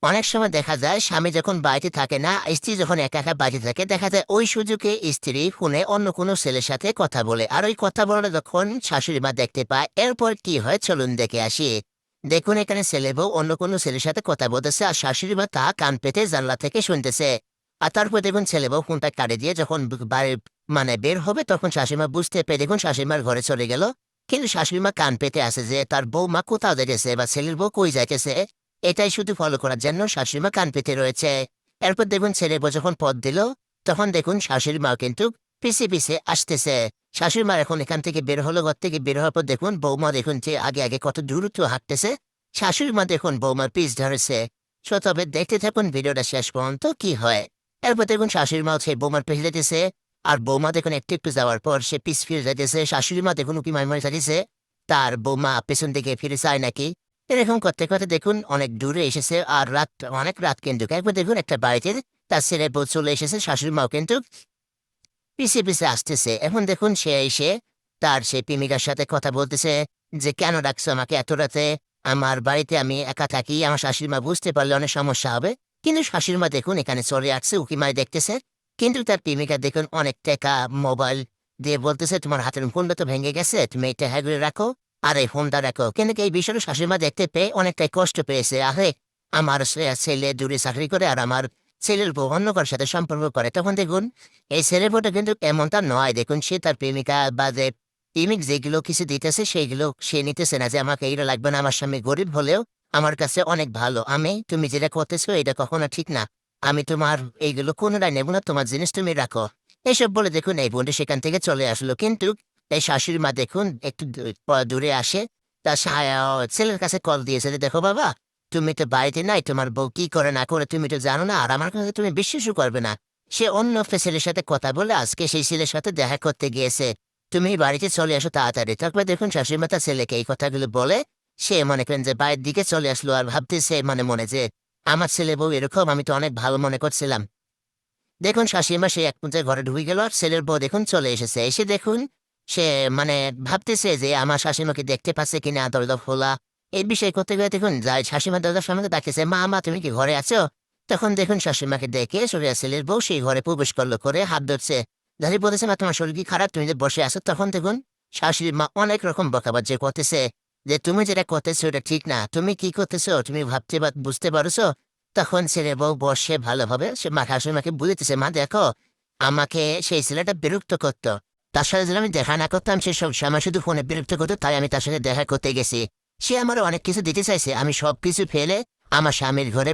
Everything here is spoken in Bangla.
অনেক সময় দেখা যায় স্বামী যখন বাড়িতে থাকে না, স্ত্রী যখন একা একা বাড়িতে থাকে, দেখা যায় ওই সুযোগে স্ত্রী ফোনে অন্য কোনো ছেলের সাথে কথা বলে। আর ওই কথা বলাটা যখন শাশুড়ি মা দেখতে পায়, এরপর কি হয় চলুন দেখে আসি। দেখুন এখানে ছেলে বউ অন্য কোনো ছেলের সাথে কথা বলতেছে, আর শাশুড়ি মা তা কান পেতে জানলা থেকে শুনতেছে। আর তারপর দেখুন ছেলে বউ ফোনটা কাটে দিয়ে যখন বাড়ি বের হবে, তখন শাশুড়ি মা বুঝতে পেরে দেখুন শাশুড়ি মার ঘরে চলে গেল। কিন্তু শাশুড়ি মা কান পেতে আসে যে তার বউমা কোথাও যাইতেছে বা ছেলের বউ কই যাইতেছে, এটাই শুধু ফলো করার জন্য শাশুড়িমা কান পেতে রয়েছে। এরপর দেখুন ছেলে বউ যখন পথ দিল, তখন দেখুন শাশুড়ি মাও কিন্তু পিছে পিছে আসতেছে। শাশুড়ি মা এখন এখান থেকে বের হলো, ঘর থেকে বের হওয়ার পর দেখুন বৌমা দেখুন যে আগে আগে কত দ্রুত হাঁটতেছে। শাশুড়ি মা দেখুন বৌমার পিছ ধরেছে। তবে দেখতে থাকুন ভিডিওটা শেষ পর্যন্ত কি হয়। এরপর দেখুন শাশুড়ি মাও সেই বৌমার পেছনে যেতেছে, আর বৌমা দেখুন একটু একটু যাওয়ার পর সে পিছ ফিরে যাইতেছে। শাশুড়ি মা দেখুন উকি মারি চালিয়েছে, তার বৌমা পেছন দিকে ফিরে যায় নাকি। এরকম করতে করতে দেখুন অনেক দূরে এসেছে, আর রাত অনেক রাত কিন্তু। একবার দেখুন একটা বাড়িতে তার ছেলে বউ চলে এসেছে, শাশুড়ি মাও কিন্তু পিছে পিছে আসতেছে। এখন দেখুন সে এসে তার সেই প্রেমিকার সাথে কথা বলতেছে যে, কেন ডাকছো আমাকে এত রাতে? আমার বাড়িতে আমি একা থাকি, আমার শাশুড়ি মা বুঝতে পারলে অনেক সমস্যা হবে। কিন্তু শাশুড়ি মা দেখুন এখানে চলে আসছে, উকি মাই দেখতেছে। কিন্তু তার প্রেমিকা দেখুন অনেক টাকা মোবাইল দিয়ে বলতেছে, তোমার হাতের ফোনটা তো ভেঙে গেছে, তুমি এটা হ্যাগড়ে রাখো, আর এই ফোনটা রাখো। কিন্তু এই বিষয়টা শাশুড়ি মা দেখতে পেয়ে অনেকটাই কষ্ট পেয়েছে। আরে আমার ছেলে দূরে চাকরি করে, আর আমার ছেলের বউ অন্য কারোর সাথে সম্পর্ক করে। তখন দেখুন এই ছেলের বউটা কিন্তু এমনটা নয়। দেখুন সে তার প্রেমিকা বা যে প্রেমিক যেগুলো কিছু দিতেছে সেইগুলো সে নিতেছে না, যে আমাকে এইটা লাগবে না, আমার স্বামী গরিব হলেও আমার কাছে অনেক ভালো। তুমি যেটা করতেছো এটা কখনো ঠিক না। আমি তোমার এইগুলো কোনোটাই নেব না, তোমার জিনিস তুমি রাখো। এসব বলে দেখুন এই বোনটা সেখান থেকে চলে আসলো। কিন্তু এই শাশুড়ি মা দেখুন একটু দূরে আসে, তার ছেলের কাছে কল দিয়েছে যে, দেখো বাবা, তুমি তো বাড়িতে নাই, তোমার বউ কি করে না করে তুমি তো জানো না, আর আমার কাছে তুমি বিশ্বাসও করবে না। সে অন্য একটা ছেলের সাথে কথা বলে আজকে সেই ছেলের সাথে দেখা করতে গিয়েছে। তুমি বাড়িতে চলে আসো তাড়াতাড়ি। তারপরে দেখুন শাশুড়ি মা তার ছেলেকে এই কথাগুলো বলে সে মনে করেন যে বাইরের দিকে চলে আসলো, আর ভাবতেছে মনে মনে যে, আমার ছেলে বউ এরকম, আমি তো অনেক ভালো মনে করছিলাম। দেখুন শাশুড়িমা সে এক পর্যায়ে ঘরে ঢুকে গেল, আর ছেলের বউ দেখুন চলে এসেছে। এসে দেখুন সে মানে ভাবতেছে যে আমার শাশুড়িমাকে দেখতে পাচ্ছে কিনা, দরজা খোলা। এই বিষয় করতে গেলে দেখুন যায় শাশুড়িমা দরজার সামনে ডাকতেছে, মা মা তুমি কি ঘরে আছো? তখন দেখুন শাশুড়িমাকে দেখে সোরিয়া ছেলের বউ সেই ঘরে প্রবেশ করলো, করে হাত ধরছে। দাঁড়িয়ে বলেছে, মা তোমার শরীর কি খারাপ, তুমি যে বসে আছো? তখন দেখুন শাশুড়ি মা অনেক রকম বকাবাজি করতেছে যে, তুমি যেটা করতেছো এটা ঠিক না, তুমি কি করতেছো, তুমি ভাবতে বা বুঝতে পারছো? তখন ছেলে বউ বসে ভালোভাবে সে মা শাশুড়িমাকে বুঝেতেছে, মা দেখো, আমাকে সেই ছেলেটা বিরক্ত করতো। তার সাথে যদি আমি দেখা না করতাম, সে সব সময় শুধু ফোনে বিরক্ত করতো, তাই আমি তার সাথে দেখা করতে গেছি। সে আমার অনেক কিছু দিতে চাইছে, আমি সবকিছু ফেলে আমার স্বামীর ঘরে